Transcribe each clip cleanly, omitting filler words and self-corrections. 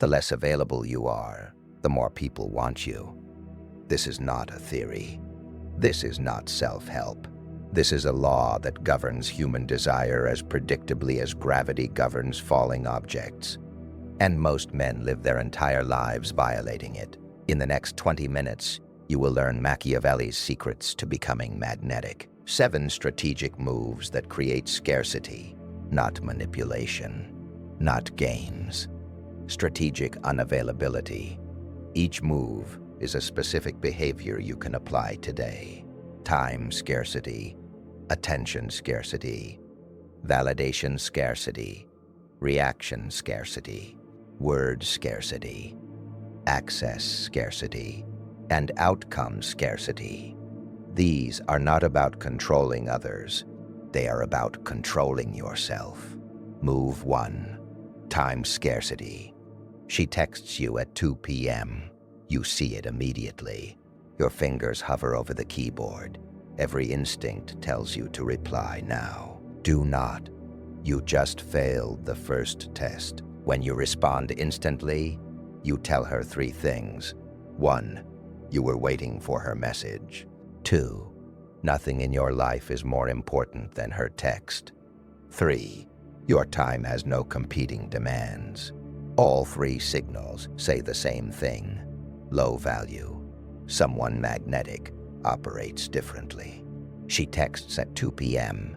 The less available you are, the more people want you. This is not a theory. This is not self-help. This is a law that governs human desire as predictably as gravity governs falling objects. And most men live their entire lives violating it. In the next 20 minutes, you will learn Machiavelli's secrets to becoming magnetic. 7 strategic moves that create scarcity, not manipulation, not games. Strategic unavailability. Each move is a specific behavior you can apply today. Time scarcity, attention scarcity, validation scarcity, reaction scarcity, word scarcity, access scarcity, and outcome scarcity. These are not about controlling others. They are about controlling yourself. Move 1. Time scarcity. She texts you at 2 p.m. You see it immediately. Your fingers hover over the keyboard. Every instinct tells you to reply now. Do not. You just failed the first test. When you respond instantly, you tell her 3 things. 1. You were waiting for her message. 2. Nothing in your life is more important than her text. 3. Your time has no competing demands. All 3 signals say the same thing. Low value. Someone magnetic operates differently. She texts at 2 p.m.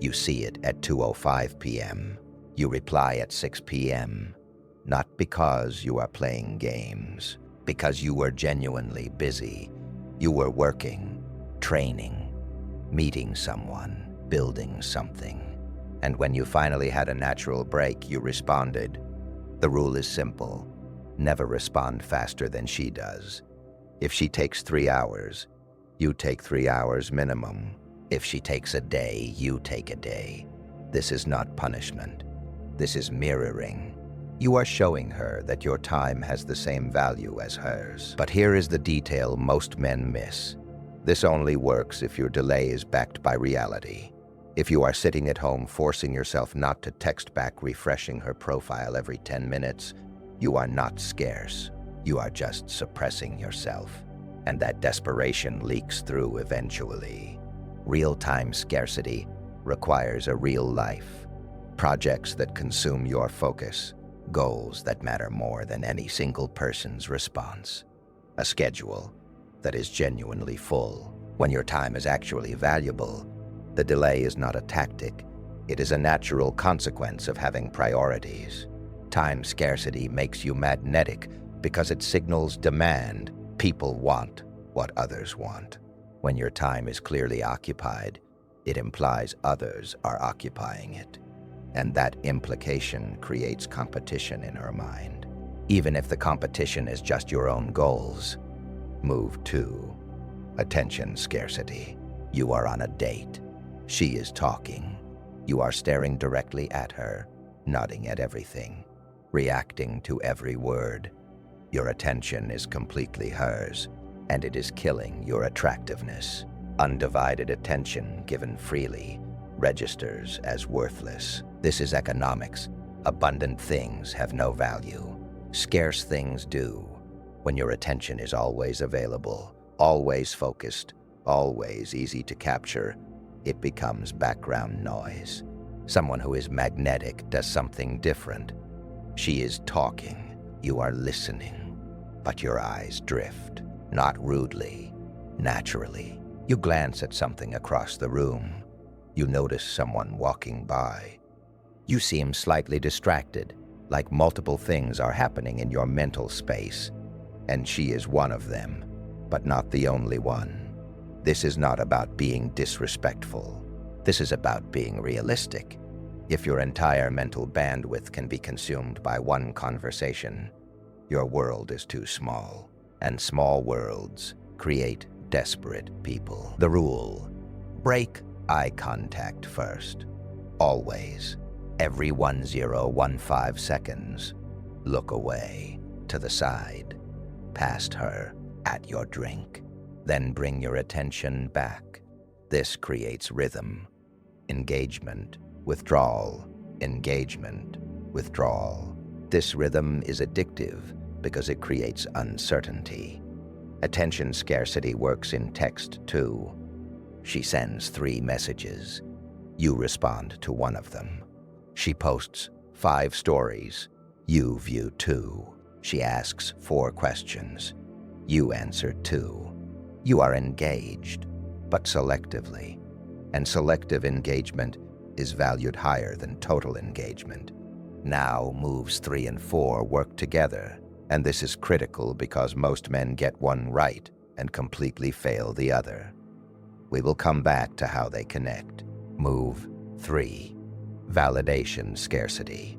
You see it at 2:05 p.m. You reply at 6 p.m. Not because you are playing games, because you were genuinely busy. You were working, training, meeting someone, building something. And when you finally had a natural break, you responded. The rule is simple. Never respond faster than she does. If she takes 3 hours, you take 3 hours minimum. If she takes a day, you take a day. This is not punishment. This is mirroring. You are showing her that your time has the same value as hers. But here is the detail most men miss. This only works if your delay is backed by reality. If you are sitting at home forcing yourself not to text back, refreshing her profile every 10 minutes, you are not scarce. You are just suppressing yourself. And that desperation leaks through eventually. Real-time scarcity requires a real life. Projects that consume your focus. Goals that matter more than any single person's response. A schedule that is genuinely full. When your time is actually valuable, the delay is not a tactic. It is a natural consequence of having priorities. Time scarcity makes you magnetic because it signals demand. People want what others want. When your time is clearly occupied, it implies others are occupying it. And that implication creates competition in her mind. Even if the competition is just your own goals. Move 2. Attention scarcity. You are on a date. She is talking. You are staring directly at her, nodding at everything, reacting to every word. Your attention is completely hers, and it is killing your attractiveness. Undivided attention given freely registers as worthless. This is economics. Abundant things have no value. Scarce things do. When your attention is always available, always focused, always easy to capture, it becomes background noise. Someone who is magnetic does something different. She is talking. You are listening. But your eyes drift, not rudely, naturally. You glance at something across the room. You notice someone walking by. You seem slightly distracted, like multiple things are happening in your mental space, and she is one of them, but not the only one. This is not about being disrespectful. This is about being realistic. If your entire mental bandwidth can be consumed by one conversation, your world is too small, and small worlds create desperate people. The rule: break eye contact first. Always. Every 1015 seconds. Look away, to the side, past her, at your drink. Then bring your attention back. This creates rhythm. Engagement, withdrawal, engagement, withdrawal. This rhythm is addictive because it creates uncertainty. Attention scarcity works in text too. She sends 3 messages. You respond to 1 of them. She posts 5 stories. You view 2. She asks 4 questions. You answer 2. You are engaged, but selectively. And selective engagement is valued higher than total engagement. Now moves 3 and 4 work together, and this is critical because most men get one right and completely fail the other. We will come back to how they connect. Move 3. Validation scarcity.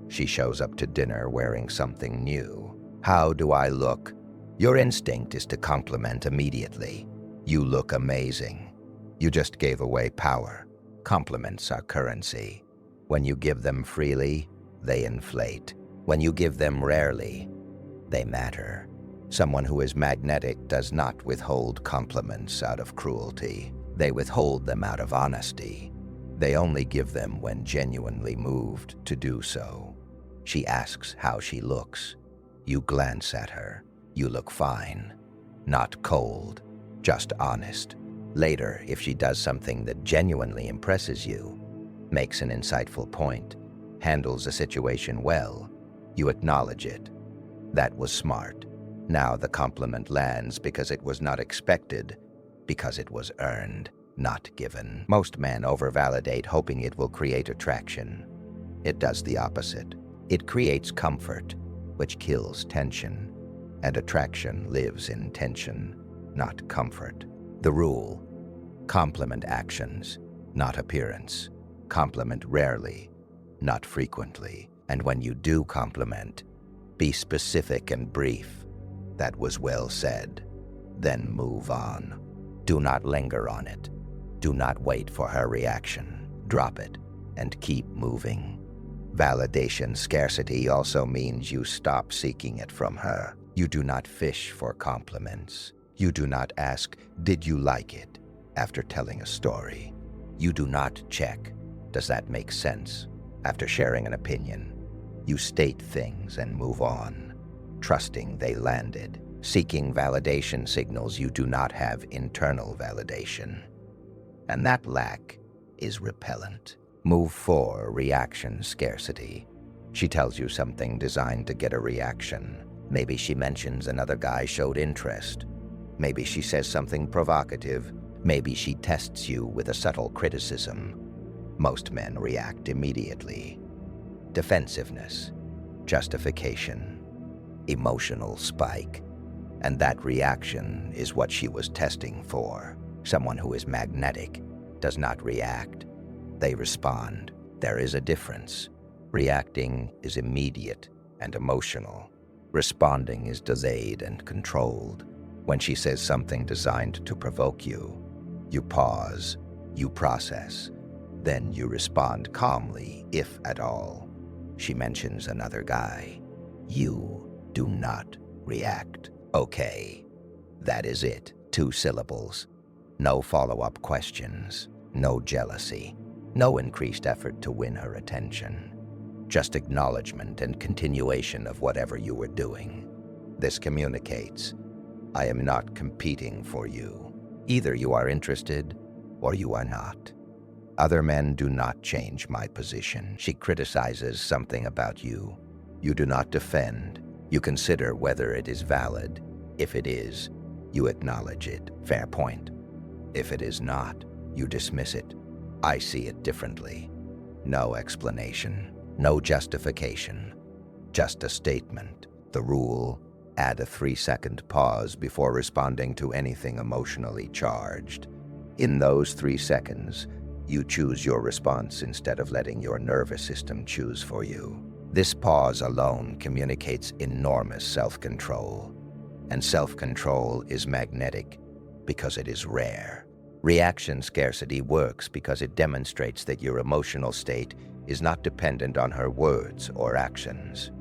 She shows up to dinner wearing something new. How do I look? Your instinct is to compliment immediately. You look amazing. You just gave away power. Compliments are currency. When you give them freely, they inflate. When you give them rarely, they matter. Someone who is magnetic does not withhold compliments out of cruelty. They withhold them out of honesty. They only give them when genuinely moved to do so. She asks how she looks. You glance at her. You look fine. Not cold, just honest. Later, if she does something that genuinely impresses you, makes an insightful point, handles a situation well, you acknowledge it. That was smart. Now the compliment lands because it was not expected, because it was earned, not given. Most men overvalidate hoping it will create attraction. It does the opposite. It creates comfort, which kills tension, and attraction lives in tension, not comfort. The rule: compliment actions, not appearance. Compliment rarely, not frequently. And when you do compliment, be specific and brief. That was well said. Then move on. Do not linger on it. Do not wait for her reaction. Drop it and keep moving. Validation scarcity also means you stop seeking it from her. You do not fish for compliments. You do not ask, "Did you like it?" after telling a story. You do not check, "Does that make sense?" after sharing an opinion. You state things and move on, trusting they landed. Seeking validation signals you do not have internal validation. And that lack is repellent. Move 4, reaction scarcity. She tells you something designed to get a reaction. Maybe she mentions another guy showed interest. Maybe she says something provocative. Maybe she tests you with a subtle criticism. Most men react immediately. Defensiveness, justification, emotional spike. And that reaction is what she was testing for. Someone who is magnetic does not react. They respond. There is a difference. Reacting is immediate and emotional. Responding is delayed and controlled. When she says something designed to provoke you, you pause, you process, then you respond calmly, if at all. She mentions another guy. You do not react. Okay, that is it. 2 syllables. No follow-up questions. No jealousy. No increased effort to win her attention. Just acknowledgement and continuation of whatever you were doing. This communicates, I am not competing for you. Either you are interested or you are not. Other men do not change my position. She criticizes something about you. You do not defend. You consider whether it is valid. If it is, you acknowledge it. Fair point. If it is not, you dismiss it. I see it differently. No explanation, no justification, just a statement. The rule: add a 3-second pause before responding to anything emotionally charged. In those 3 seconds, you choose your response instead of letting your nervous system choose for you. This pause alone communicates enormous self-control. And self-control is magnetic because it is rare. Reaction scarcity works because it demonstrates that your emotional state is not dependent on her words or actions.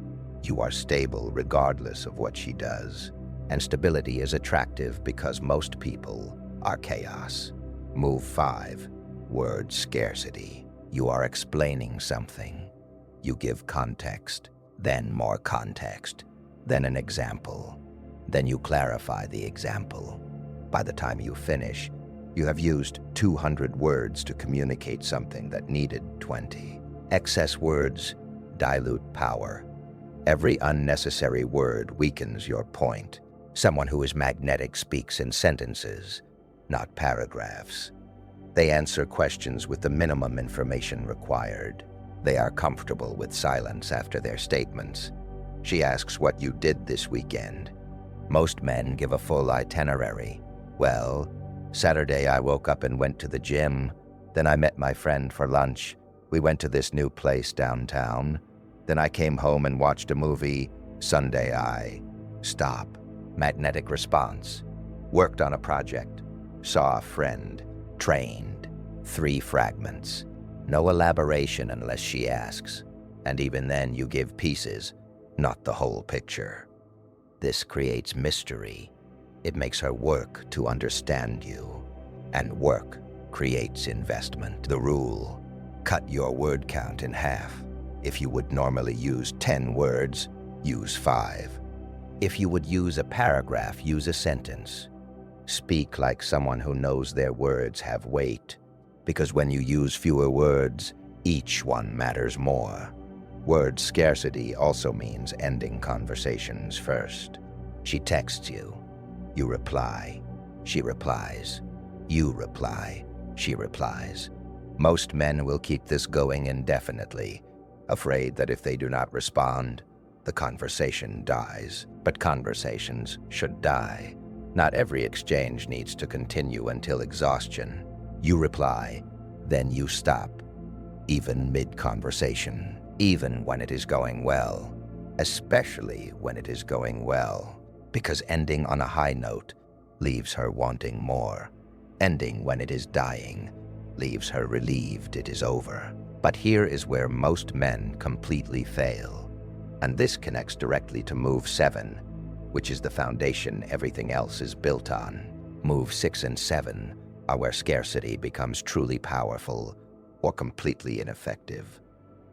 You are stable regardless of what she does. And stability is attractive because most people are chaos. Move 5, word scarcity. You are explaining something. You give context. then more context, then an example. Then you clarify the example. By the time you finish, you have used 200 words to communicate something that needed 20. Excess words dilute power. Every unnecessary word weakens your point. Someone who is magnetic speaks in sentences, not paragraphs. They answer questions with the minimum information required. They are comfortable with silence after their statements. She asks what you did this weekend. Most men give a full itinerary. Well, Saturday I woke up and went to the gym. Then I met my friend for lunch. We went to this new place downtown. Then I came home and watched a movie. Sunday I stop. Magnetic response. Worked on a project. Saw a friend. Trained. 3 fragments. No elaboration unless she asks. And even then you give pieces, not the whole picture. This creates mystery. It makes her work to understand you. And work creates investment. The rule: cut your word count in half. If you would normally use 10 words, use 5. If you would use a paragraph, use a sentence. Speak like someone who knows their words have weight, because when you use fewer words, each one matters more. Word scarcity also means ending conversations first. She texts you. You reply. She replies. You reply. She replies. Most men will keep this going indefinitely, afraid that if they do not respond, the conversation dies. But conversations should die. Not every exchange needs to continue until exhaustion. You reply, then you stop, even mid-conversation, even when it is going well, especially when it is going well, because ending on a high note leaves her wanting more. Ending when it is dying leaves her relieved it is over. But here is where most men completely fail. And this connects directly to move 7, which is the foundation everything else is built on. Move 6 and 7 are where scarcity becomes truly powerful or completely ineffective.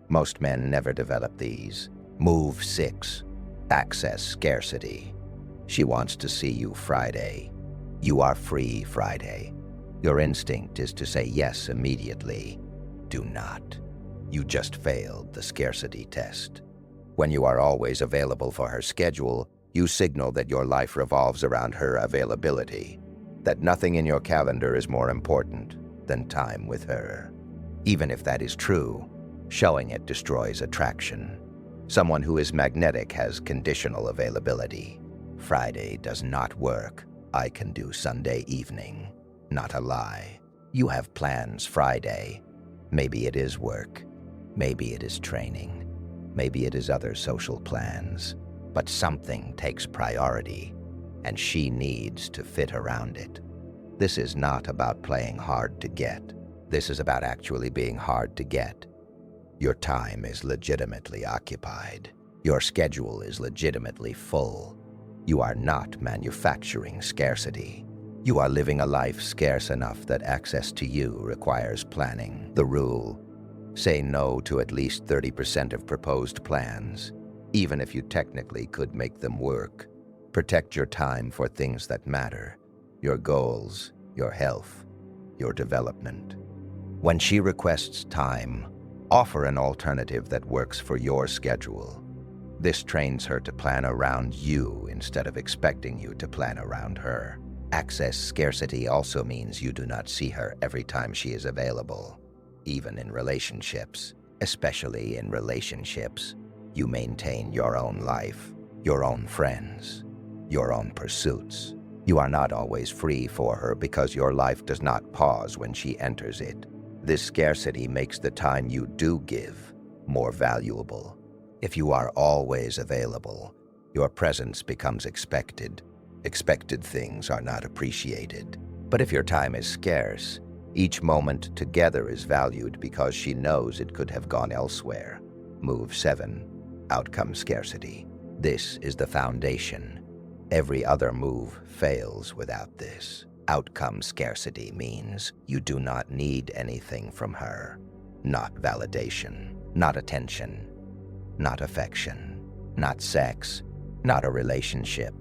Most men never develop these. Move 6, access scarcity. She wants to see you Friday. You are free Friday. Your instinct is to say yes immediately. Do not. You just failed the scarcity test. When you are always available for her schedule, you signal that your life revolves around her availability, that nothing in your calendar is more important than time with her. Even if that is true, showing it destroys attraction. Someone who is magnetic has conditional availability. Friday does not work. I can do Sunday evening. Not a lie. You have plans Friday. Maybe it is work. Maybe it is training. Maybe it is other social plans. But something takes priority, and she needs to fit around it. This is not about playing hard to get. This is about actually being hard to get. Your time is legitimately occupied. Your schedule is legitimately full. You are not manufacturing scarcity. You are living a life scarce enough that access to you requires planning. The rule: say no to at least 30% of proposed plans, even if you technically could make them work. Protect your time for things that matter: your goals, your health, your development. When she requests time, offer an alternative that works for your schedule. This trains her to plan around you instead of expecting you to plan around her. Access scarcity also means you do not see her every time she is available. Even in relationships, especially in relationships, you maintain your own life, your own friends, your own pursuits. You are not always free for her because your life does not pause when she enters it. This scarcity makes the time you do give more valuable. If you are always available, your presence becomes expected. Expected things are not appreciated. But if your time is scarce, each moment together is valued because she knows it could have gone elsewhere. Move 7, outcome scarcity. This is the foundation. Every other move fails without this. Outcome scarcity means you do not need anything from her. Not validation, not attention, not affection. not sex, not a relationship.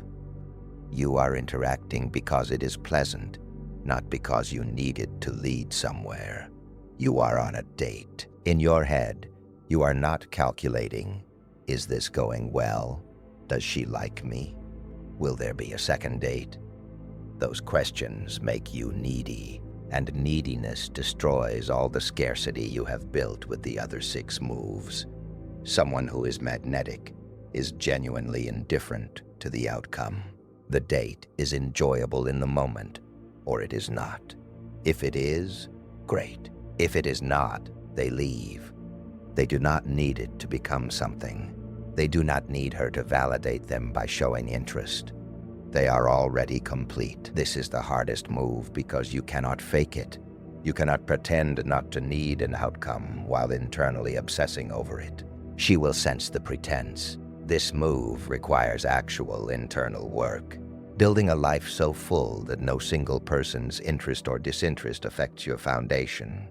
You are interacting because it is pleasant, not because you need it to lead somewhere. You are on a date. In your head, you are not calculating, is this going well? Does she like me? Will there be a second date? Those questions make you needy, and neediness destroys all the scarcity you have built with the other 6 moves. Someone who is magnetic is genuinely indifferent to the outcome. The date is enjoyable in the moment, or it is not. If it is, great. If it is not, they leave. They do not need it to become something. They do not need her to validate them by showing interest. They are already complete. This is the hardest move because you cannot fake it. You cannot pretend not to need an outcome while internally obsessing over it. She will sense the pretense. This move requires actual internal work. Building a life so full that no single person's interest or disinterest affects your foundation.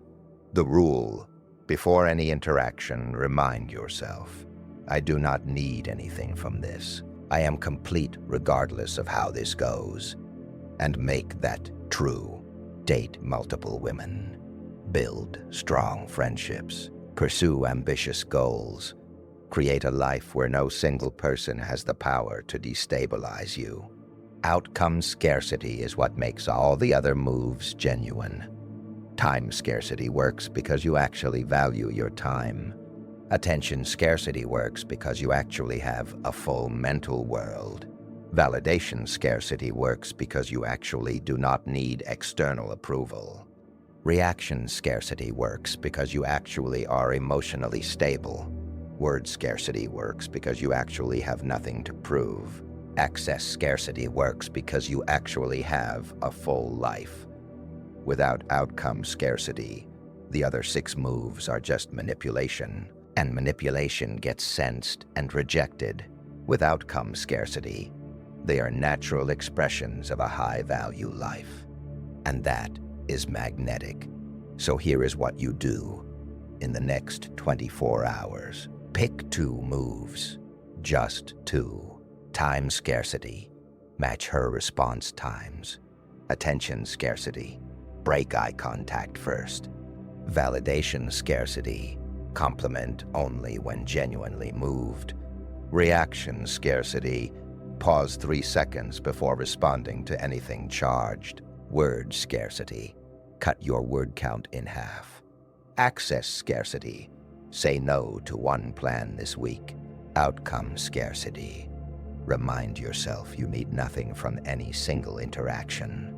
The rule: before any interaction, remind yourself, I do not need anything from this. I am complete regardless of how this goes. And make that true. Date multiple women. Build strong friendships. Pursue ambitious goals. Create a life where no single person has the power to destabilize you. Outcome scarcity is what makes all the other moves genuine. Time scarcity works because you actually value your time. Attention scarcity works because you actually have a full mental world. Validation scarcity works because you actually do not need external approval. Reaction scarcity works because you actually are emotionally stable. Word scarcity works because you actually have nothing to prove. Access scarcity works because you actually have a full life. Without outcome scarcity, the other 6 moves are just manipulation, and manipulation gets sensed and rejected. With outcome scarcity, they are natural expressions of a high-value life. And that is magnetic. So here is what you do. In the next 24 hours, pick 2 moves. Just 2. Time scarcity. Match her response times. Attention scarcity. Break eye contact first. Validation scarcity. Compliment only when genuinely moved. Reaction scarcity. Pause 3 seconds before responding to anything charged. Word scarcity. Cut your word count in half. Access scarcity. Say no to 1 plan this week. Outcome scarcity. Remind yourself you need nothing from any single interaction.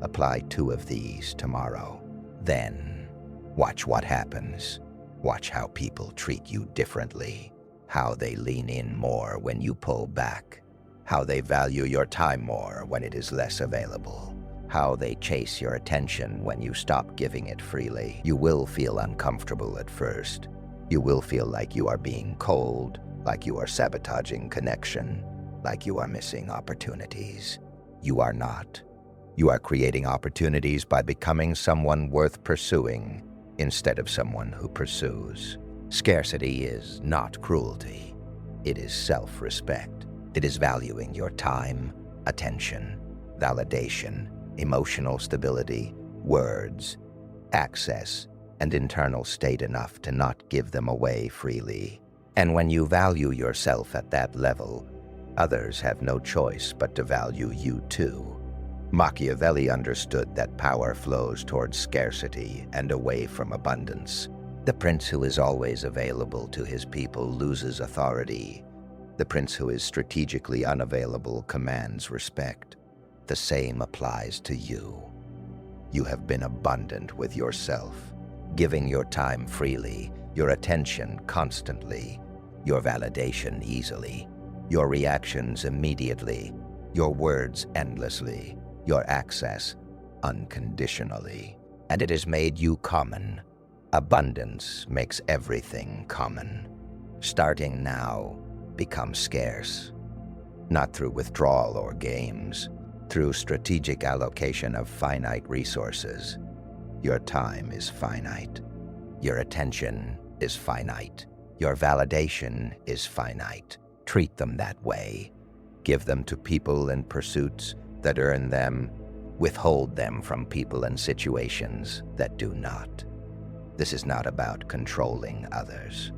Apply 2 of these tomorrow. Then, watch what happens. Watch how people treat you differently. How they lean in more when you pull back. How they value your time more when it is less available. How they chase your attention when you stop giving it freely. You will feel uncomfortable at first. You will feel like you are being cold, like you are sabotaging connection, like you are missing opportunities. You are not. You are creating opportunities by becoming someone worth pursuing instead of someone who pursues. Scarcity is not cruelty. It is self-respect. It is valuing your time, attention, validation, emotional stability, words, access, and internal state enough to not give them away freely. And when you value yourself at that level, others have no choice but to value you too. Machiavelli understood that power flows towards scarcity and away from abundance. The prince who is always available to his people loses authority. The prince who is strategically unavailable commands respect. The same applies to you. You have been abundant with yourself, giving your time freely, your attention constantly, your validation easily, your reactions immediately, your words endlessly, your access unconditionally. And it has made you common. Abundance makes everything common. Starting now, become scarce. Not through withdrawal or games, through strategic allocation of finite resources. Your time is finite. Your attention is finite. Your validation is finite. Treat them that way. Give them to people and pursuits that earn them. Withhold them from people and situations that do not. This is not about controlling others.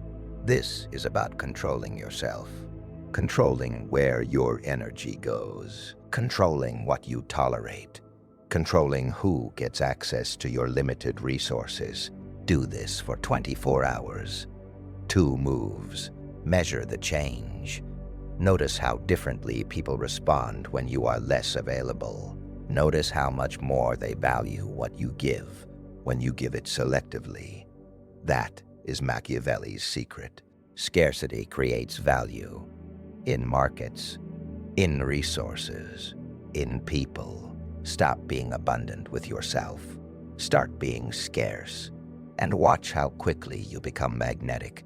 This is about controlling yourself. Controlling where your energy goes. Controlling what you tolerate. Controlling who gets access to your limited resources. Do this for 24 hours. 2 moves. Measure the change. Notice how differently people respond when you are less available. Notice how much more they value what you give when you give it selectively. That is Machiavelli's secret. Scarcity creates value in markets, in resources, in people. Stop being abundant with yourself. Start being scarce, and watch how quickly you become magnetic.